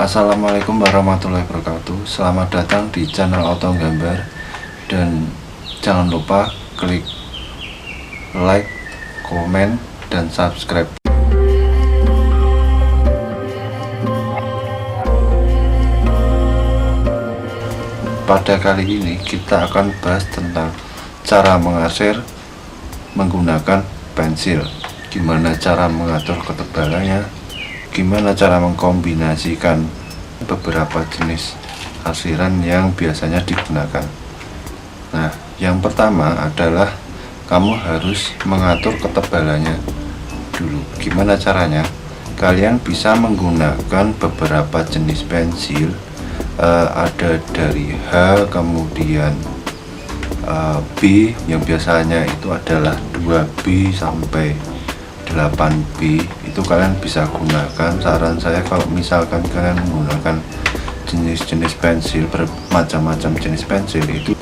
Assalamualaikum warahmatullahi wabarakatuh. Selamat datang di channel Auto Gambar. Dan jangan lupa klik like, komen, dan subscribe. Pada kali ini kita akan bahas tentang cara mengarsir menggunakan pensil. Gimana cara mengatur ketebalannya, gimana cara mengkombinasikan beberapa jenis arsiran yang biasanya digunakan. Nah, yang pertama adalah kamu harus mengatur ketebalannya dulu. Gimana caranya? Kalian bisa menggunakan beberapa jenis pensil, ada dari H, kemudian B, yang biasanya itu adalah 2B sampai 8B. Itu kalian bisa gunakan. Saran saya kalau misalkan kalian menggunakan jenis-jenis pensil, bermacam-macam jenis pensil, itu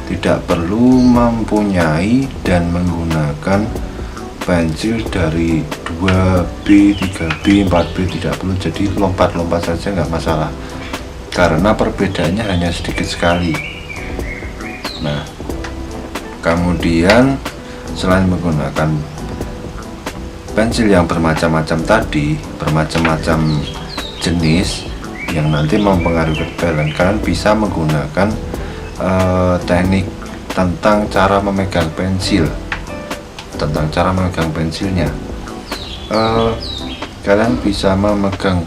tidak perlu mempunyai dan menggunakan pensil dari 2B, 3B, 4B, tidak perlu. Jadi lompat-lompat saja nggak masalah, karena perbedaannya hanya sedikit sekali. Nah, kemudian selain menggunakan pensil yang bermacam-macam tadi, bermacam-macam jenis yang nanti mempengaruhi ketebalan, kalian bisa menggunakan teknik tentang cara memegang pensil, tentang cara memegang pensilnya. Kalian bisa memegang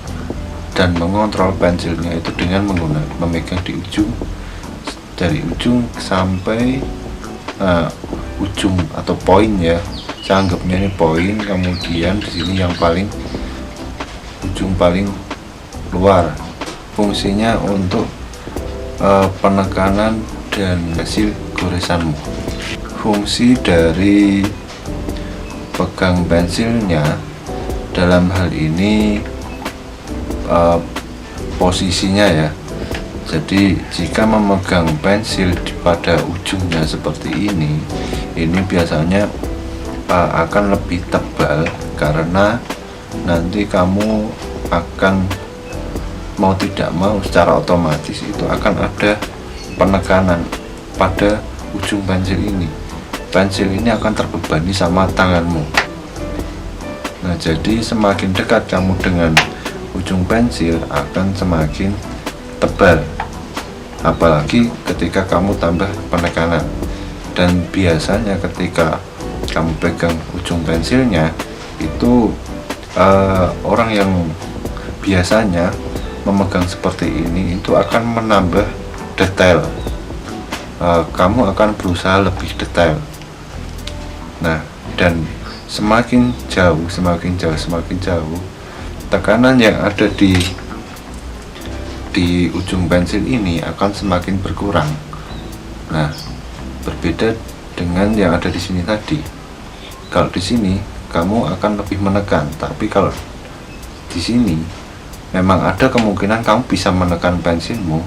dan mengontrol pensilnya itu dengan memegang di ujung, dari ujung sampai ujung atau poin ya. Saya anggapnya ini poin, kemudian di sini yang paling ujung paling luar. Fungsinya untuk penekanan dan hasil goresanmu. Fungsi dari pegang pensilnya dalam hal ini posisinya ya. Jadi jika memegang pensil pada ujungnya seperti ini biasanya akan lebih tebal, karena nanti kamu akan mau tidak mau secara otomatis itu akan ada penekanan pada ujung pensil ini. Pensil ini akan terbebani sama tanganmu. Nah, jadi semakin dekat kamu dengan ujung pensil akan semakin tebal, apalagi ketika kamu tambah penekanan. Dan biasanya ketika kamu pegang ujung pensilnya itu orang yang biasanya memegang seperti ini itu akan menambah detail. Kamu akan berusaha lebih detail. Nah, dan semakin jauh tekanan yang ada di ujung pensil ini akan semakin berkurang. Nah, berbeda dengan yang ada di sini tadi. Kalau di sini kamu akan lebih menekan, tapi kalau di sini memang ada kemungkinan kamu bisa menekan pensilmu,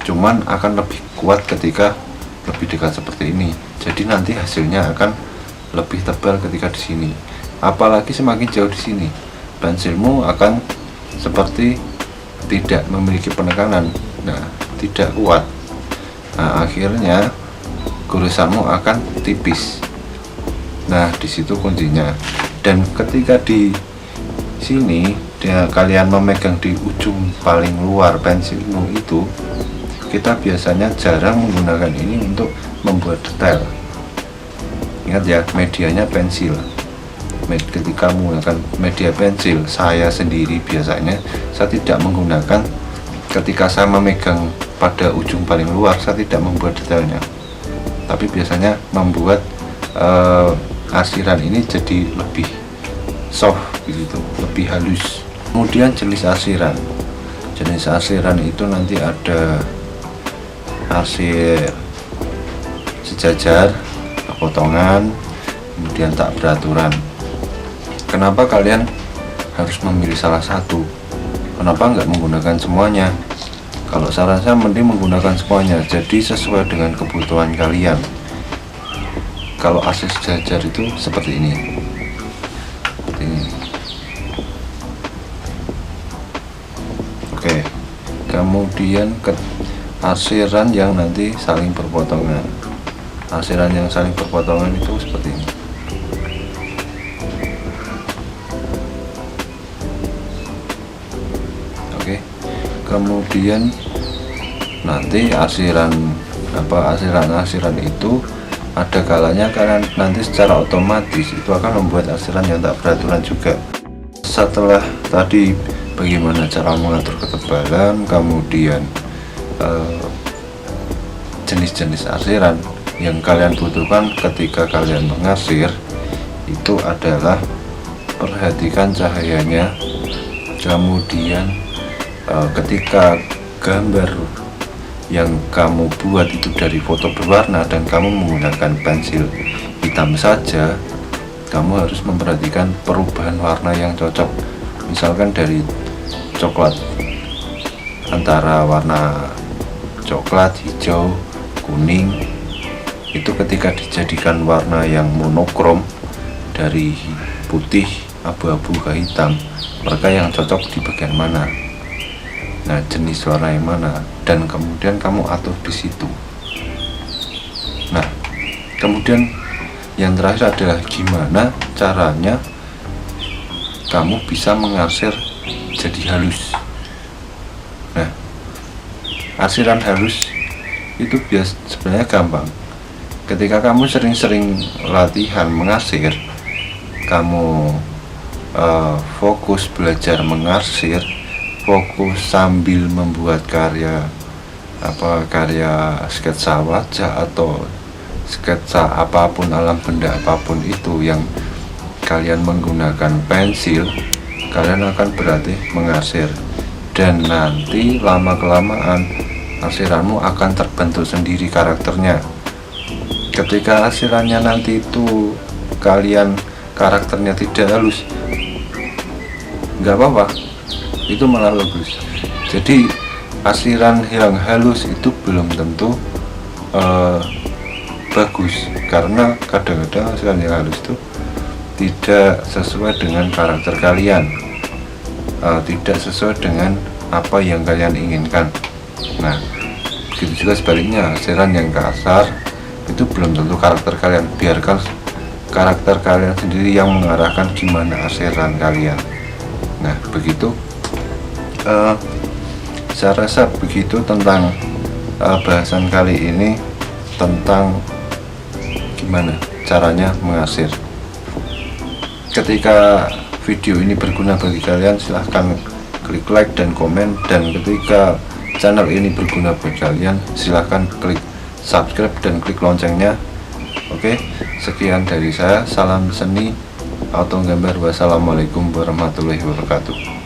cuman akan lebih kuat ketika lebih dekat seperti ini. Jadi nanti hasilnya akan lebih tebal ketika di sini. Apalagi semakin jauh di sini, pensilmu akan seperti tidak memiliki penekanan. Nah, tidak kuat. Nah, akhirnya goresanmu akan tipis. Nah, di situ kuncinya. Dan ketika di sini kalian memegang di ujung paling luar pensilmu itu, kita biasanya jarang menggunakan ini untuk membuat detail. Ingat ya, medianya pensil. Ketika menggunakan media pensil, saya sendiri biasanya saya tidak menggunakan. Ketika saya memegang pada ujung paling luar, saya tidak membuat detailnya, tapi biasanya membuat arsiran ini jadi lebih soft gitu, lebih halus. Kemudian jenis arsiran itu nanti ada arsir sejajar, potongan, kemudian tak beraturan. Kenapa kalian harus memilih salah satu? Kenapa nggak menggunakan semuanya? Kalau saran saya mending menggunakan semuanya, jadi sesuai dengan kebutuhan kalian. Kalau arsir sejajar itu seperti ini. Oke, kemudian ke arsiran yang nanti saling berpotongan. Arsiran yang saling berpotongan itu seperti ini. Oke, kemudian nanti arsiran itu ada kalanya karena nanti secara otomatis itu akan membuat arsiran yang tak beraturan juga. Setelah tadi bagaimana cara mengatur ketebalan, kemudian jenis-jenis arsiran yang kalian butuhkan ketika kalian mengarsir itu adalah perhatikan cahayanya, kemudian ketika gambar yang kamu buat itu dari foto berwarna dan kamu menggunakan pensil hitam saja, kamu harus memperhatikan perubahan warna yang cocok. Misalkan dari coklat, antara warna coklat, hijau, kuning, itu ketika dijadikan warna yang monokrom dari putih, abu-abu ke hitam, maka yang cocok di bagian mana, nah jenis warna yang mana, dan kemudian kamu atur di situ. Nah, kemudian yang terakhir adalah gimana caranya kamu bisa mengarsir jadi halus. Nah, arsiran halus itu sebenarnya gampang. Ketika kamu sering-sering latihan mengarsir, kamu fokus belajar mengarsir, fokus sambil membuat karya sketsa wajah atau sketsa apapun, alam benda apapun itu yang kalian menggunakan pensil, kalian akan berlatih mengarsir, dan nanti lama-kelamaan arsiranmu akan terbentuk sendiri karakternya. Ketika arsirannya nanti itu kalian karakternya tidak halus, nggak apa-apa, itu malah bagus. Jadi arsiran yang halus itu belum tentu bagus, karena kadang-kadang arsiran yang halus itu tidak sesuai dengan karakter kalian, tidak sesuai dengan apa yang kalian inginkan. Nah, begitu juga sebaliknya, arsiran yang kasar itu belum tentu karakter kalian. Biarkan karakter kalian sendiri yang mengarahkan gimana arsiran kalian. Nah, begitu saya rasa begitu tentang bahasan kali ini tentang gimana caranya mengarsir. Ketika video ini berguna bagi kalian, silahkan klik like dan komen, dan ketika channel ini berguna bagi kalian, silahkan klik subscribe dan klik loncengnya. Oke, sekian dari saya. Salam seni auto gambar. Wassalamualaikum warahmatullahi wabarakatuh.